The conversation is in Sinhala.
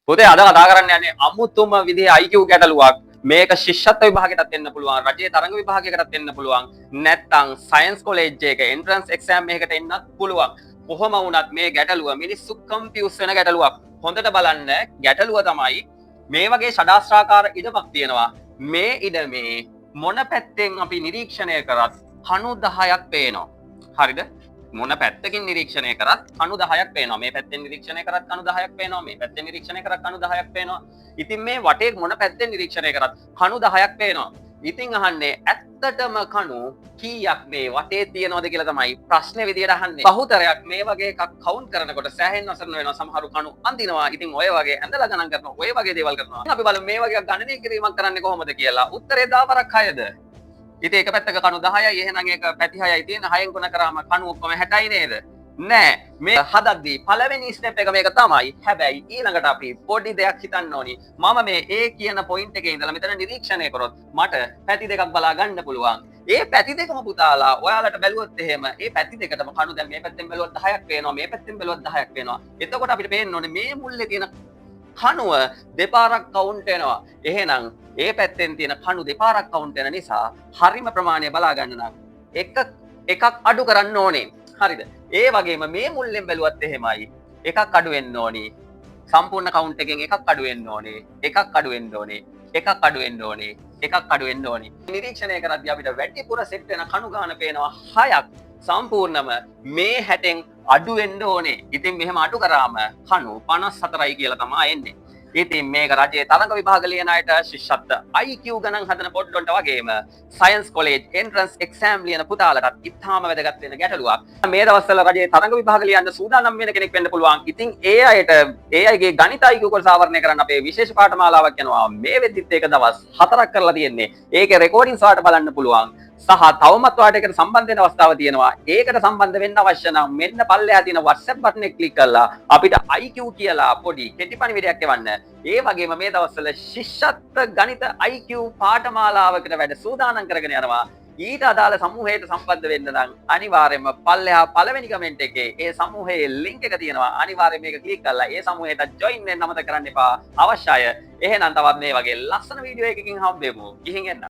පොතේ අද කතා කරන්න යන්නේ අමුතුම විදිහේ IQ ගැටලුවක්. මේක ශිෂ්‍යත්ව විභාගයටත් එන්න පුළුවන්, රජයේ තරඟ විභාගයකටත් එන්න පුළුවන්, නැත්නම් සයන්ස් කොලෙජ් එකක එන්ට්‍රන්ස් එක්සෑම් එකකට එන්නත් පුළුවන්. කොහොම වුණත් මේ ගැටලුව මිනිස්සු කන්ෆියුස් වෙන ගැටලුවක්. හොඳට බලන්න ගැටලුව තමයි මේ වගේ ෂඩාස්ත්‍රාකාර ඉඩමක් තියෙනවා. මේ ඉඩමේ මොන පැත්තෙන් අපි නිරීක්ෂණය කරත් කණු 10ක් පේනවා. හරිද? මොන පැත්තකින් නිරීක්ෂණය කරත් කණු 10ක් පේනවා. මේ පැත්තෙන් නිරීක්ෂණය කරත් කණු 10ක් පේනවා. මේ පැත්තෙන් නිරීක්ෂණය කරත් කණු 10ක් පේනවා. ඉතින් මේ වටේ මොන පැත්තෙන් නිරීක්ෂණය කරත් කණු 10ක් පේනවා. ඉතින් අහන්නේ ඇත්තටම කණු කීයක් මේ වටේ තියෙනවද කියලා තමයි ප්‍රශ්නේ විදියට අහන්නේ. බහුතරයක් මේ වගේ එකක් කවුන්ට් කරනකොට සෑහෙන්න අසරණ වෙනවා. සමහරු කණු අඳිනවා. ඉතින් ඔය වගේ ඇඳලා ගණන් කරනවා. ඔය වගේ දේවල් කරනවා. අපි බලමු මේ වගේ ගණනය කිරීමක් කරන්නේ කොහොමද කියලා. උත්තරේ දාවරක් 6ද? ඉතින් එක පැත්තක කණු 10යි එහෙනම් ඒක පැති 6යි තියෙන 6න් ගුණ කරාම කණු ඔක්කොම 60යි නේද? නෑ. මේ හදද්දී පළවෙනි ස්ටෙප් එක මේක තමයි. හැබැයි ඊළඟට අපි පොඩි දෙයක් හිතන්න ඕනි. මම මේ A කියන පොයින්ට් එකේ ඉඳලා මෙතන නිරීක්ෂණය කරොත් මට පැති දෙකක් බලා ගන්න පුළුවන්. ඒ පැති දෙකම පුතාලා ඔයාලට බැලුවොත් එහෙම ඒ පැති දෙකටම කණු දැන් මේ පැත්තෙන් බැලුවොත් 10ක් පේනවා. මේ පැත්තෙන් බැලුවොත් 10ක් පේනවා. එතකොට අපිට පේන්න ඕනේ මේ මුල්ලේ තියෙන කණුව දෙපාරක් කවුන්ට් වෙනවා. එහෙනම් ඒ පැත්තෙන් තියෙන කණු දෙපාරක් කවුන්ට් වෙන නිසා හරිම ප්‍රමාණය බලා ගන්න නම් එකක් අඩු කරන්න ඕනේ. හරිද? ඒ වගේම මේ මුල්ලෙන් බැලුවත් එහෙමයි. එකක් අඩු වෙන්න ඕනේ. සම්පූර්ණ කවුන්ට් එකෙන් එකක් අඩු වෙන්න ඕනේ. එකක් අඩු වෙන්න ඕනේ. එකක් අඩු වෙන්න ඕනේ. එකක් අඩු වෙන්න ඕනේ. නිරීක්ෂණය කරද්දී අපිට වැඩිපුර සෙට් වෙන කණු ගාන පේනවා 6ක්. සම්පූර්ණම මේ 60න් අඩු වෙන්න ඕනේ. ඉතින් මෙහෙම අඩු කරාම කණු 54යි කියලා තමයි එන්නේ. ඉතින් මේක රජයේ තරඟ විභාග ලියන අයට ශිෂ්‍යත්ව IQ ගණන් හදන පොඩ්ඩොන්ට වගේම සයන්ස් කොලෙජ් එන්ට්‍රන්ස් එක්සෑම් ලියන පුතාලටත් ඉතාම වැදගත් වෙන ගැටලුවක්. මේ දවස්වල රජයේ තරඟ විභාග ලියන්න සූදානම් වෙන කෙනෙක් වෙන්න පුළුවන්. ඉතින් ඒ අයගේ ගණිත IQ කොටස ආවරණය කරන්න අපේ විශේෂ පාඨමාලාවක් යනවා. මේ වෙද්දිත් ඒක දවස් 4ක් කරලා තියෙන්නේ. ඒකේ රෙකෝඩින්ග්ස් වාට බලන්න පුළුවන්. සහ තවමත් ඔයාලට ඒකට සම්බන්ධ වෙන අවස්ථාව තියෙනවා. ඒකට සම්බන්ධ වෙන්න අවශ්‍ය නම් මෙන්න පල්ලෙහා තියෙන WhatsApp බටන් එක ක්ලික් කරලා අපිට IQ කියලා පොඩි කෙටි පණිවිඩයක් එවන්න. ඒ වගේම මේ දවස්වල ශිෂ්‍යත්ව ගණිත IQ පාඨමාලාවකට වැඩ සූදානම් කරගෙන යනවා. ඊට අදාළ සමූහයට සම්බන්ධ වෙන්න නම් අනිවාර්යයෙන්ම පල්ලෙහා පළවෙනි කමෙන්ට් එකේ ඒ සමූහයේ link එක තියෙනවා. අනිවාර්යයෙන් මේක ක්ලික් කරලා ඒ සමූහයට join වෙන්න අමතක කරන්න එපා. අවශ්‍යය. එහෙනම් තවත් මේ වගේ ලස්සන වීඩියෝ එකකින් හම්බෙමු. ගිහින් එන්න.